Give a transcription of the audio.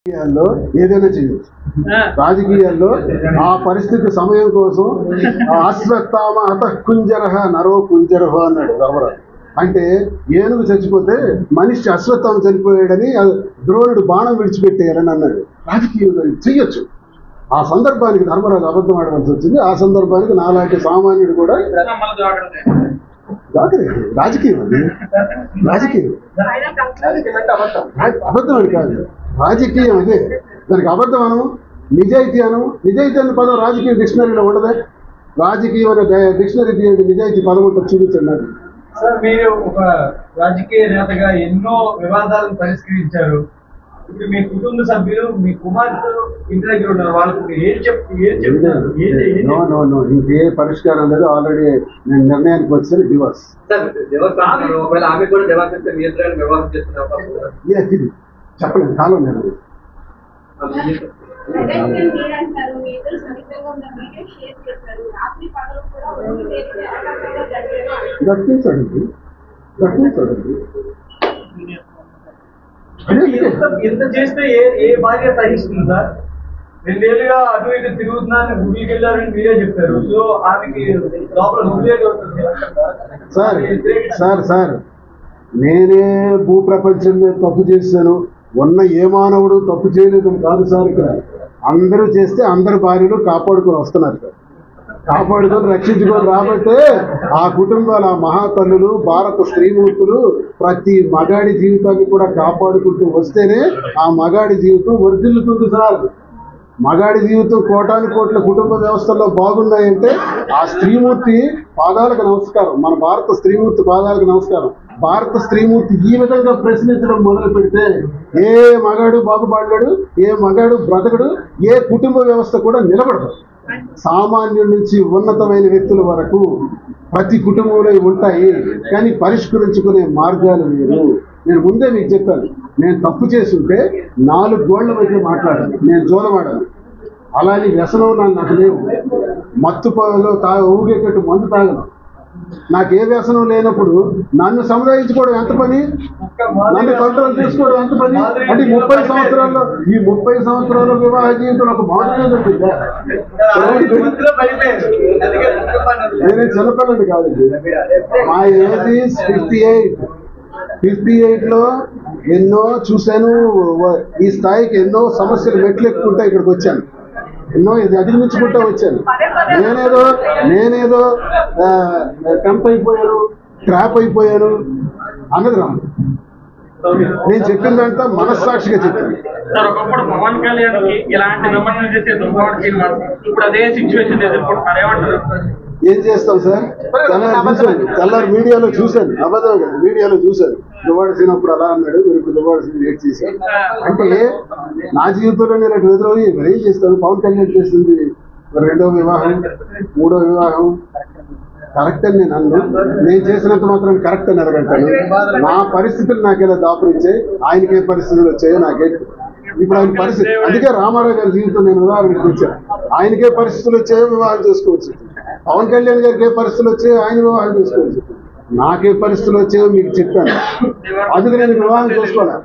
రాజకీయాల్లో ఏదైనా చేయొచ్చు. రాజకీయాల్లో ఆ పరిస్థితి సమయం కోసం అశ్వత్థామ అత కుంజరహ నరో కుంజరహ అన్నాడు ధర్మరాజు. అంటే ఏనుగు చచ్చిపోతే మనిషి అశ్వత్థామ చనిపోయాడని ద్రోణుడు బాణం విడిచిపెట్టేయాలని అన్నాడు. రాజకీయంలో చెయ్యొచ్చు. ఆ సందర్భానికి ధర్మరాజు అబద్ధం ఆడవలసి వచ్చింది. ఆ సందర్భానికి నాలాంటి సామాన్యుడు కూడా రాజకీయం అది రాజకీయం అబద్ధం అని కాదు, రాజకీయం అదే. దానికి అబద్ధం అనము, నిజాయితీ అనము. నిజాయితీ అనే పదం రాజకీయ డిక్షనరీలో ఉండదే. రాజకీయం అనే డిక్షనరీ తీయండి, నిజాయితీ పదం ఉంటుంది, చూపించండి. సార్, మీరు ఒక రాజకీయ నేతగా ఎన్నో వివాదాలను పరిష్కరించారు. ఇప్పుడు మీ కుటుంబ సభ్యులు, మీ కుమార్తెలు ఇంటి దగ్గర ఉన్నారు, వాళ్ళకి ఇంకే పరిష్కారం లేదు. ఆల్రెడీ నేను నిర్ణయానికి వచ్చాను, డివోర్స్. చెప్పలేదు, కాలం నిర్ణయం. దక్కించండి. ఎంత చేస్తే ఏ భార్య సహిస్తుంది సార్? 2 ఏళ్ళుగా అటు ఇటు తిరుగుతున్నారని గుడికి వెళ్ళారని మీరే చెప్పారు. సో ఆమెకి లోపల సార్ నేనే భూప్రపంచం మీద తప్పు చేశాను, ఉన్న ఏ మానవుడు తప్పు చేయలేదని కాదు సార్. ఇక్కడ అందరూ చేస్తే అందరు భార్యలు కాపాడుకొని వస్తున్నారు సార్. కాపాడుకొని రక్షించుకొని రాబట్టే ఆ కుటుంబాల మహాతల్లులు, భారత స్త్రీమూర్తులు ప్రతి మగాడి జీవితాన్ని కూడా కాపాడుకుంటూ వస్తేనే ఆ మగాడి జీవితం వర్ధిల్లుతుంది సార్. మగాడి జీవితం కోటాను కోట్ల కుటుంబ వ్యవస్థల్లో బాగున్నాయంటే ఆ స్త్రీమూర్తి పాదాలకు నమస్కారం. మన భారత స్త్రీమూర్తి పాదాలకు నమస్కారం. భారత స్త్రీమూర్తి ఈ విధంగా ప్రశ్నించడం మొదలు పెడితే ఏ మగాడు బాగుపడలేడు, ఏ మగాడు బ్రతకడు, ఏ కుటుంబ వ్యవస్థ కూడా నిలబడదు. సామాన్యుడి నుంచి ఉన్నతమైన వ్యక్తుల వరకు ప్రతి కుటుంబంలో ఉంటాయి, కానీ పరిష్కరించుకునే మార్గాలు వేరు. నేను ముందే మీకు చెప్పాను, నేను తప్పు చేస్తుంటే 4 గోళ్ల మధ్య మాట్లాడాను, నేను జోలవాడాను. అలాని వ్యసనం నాకు లేవు. మత్తు పొగలో ఊగేటట్టు మందు తాగను. నాకు ఏ వ్యసనం లేనప్పుడు నన్ను సముదాయించుకోవడం ఎంత పని, నన్ను కంట్రోల్ చేసుకోవడం ఎంత పని? అంటే 30 సంవత్సరాల్లో ఈ 30 సంవత్సరాల వివాహ జీవితంలో ఒక మాటలేదు. నేనే చిన్నపిల్లని కాదండి. మా ఏజ్ 58లో ఎన్నో చూశాను. ఈ స్థాయికి ఎన్నో సమస్యలు మెట్లు ఎక్కుంటా ఇక్కడికి వచ్చాను. ఎన్నో ఇది అధిగమించుకుంటూ వచ్చాను. నేనేదో టెంప్ అయిపోయాను, ట్రాప్ అయిపోయాను అన్నది రా. నేను చెప్పిందంతా మనస్సాక్షిగా చెప్పాను. ఒకప్పుడు పవన్ కళ్యాణ్ ఇలాంటి విమర్శలు చేసే ఇప్పుడు అదే సిచ్యువేషన్ ఎదుర్కొంటారు. ఏం చేస్తాం సార్? తెల్లారి మీడియాలో చూశాను, అబద్ధం మీడియాలో చూశాను. దువ్వాడ సీనప్పుడు అలా అన్నాడు, మీరు ఇప్పుడు దువ్వాడ సీన్ ఏడ్ చేశాను. అంటే నా జీవితంలో నేను అటు ఎదురవి మరి ఏం చేస్తాను? పవన్ కళ్యాణ్ చేస్తుంది 2వ వివాహం, 3వ వివాహం కరెక్ట్ అని నేను అన్ను. నేను చేసినంత మాత్రం కరెక్ట్ అని అడగంటాను. నా పరిస్థితులు నాకేలా దాపురించాయి, ఆయనకే పరిస్థితులు వచ్చాయో నాకేంటి. ఇప్పుడు ఆయన పరిస్థితి, అందుకే రామారావు గారి జీవితం నేను ఉదాహరణకు వచ్చాను. ఆయనకే పరిస్థితులు వచ్చాయో వివాహం చేసుకోవచ్చు. పవన్ కళ్యాణ్ గారికి ఏ పరిస్థితులు వచ్చాయో ఆయన వివాహం చేసుకోవచ్చు. నాకే పరిస్థితులు వచ్చాయో మీకు చెప్పాను, అందుకు నేను వివాహం చేసుకోవాలి.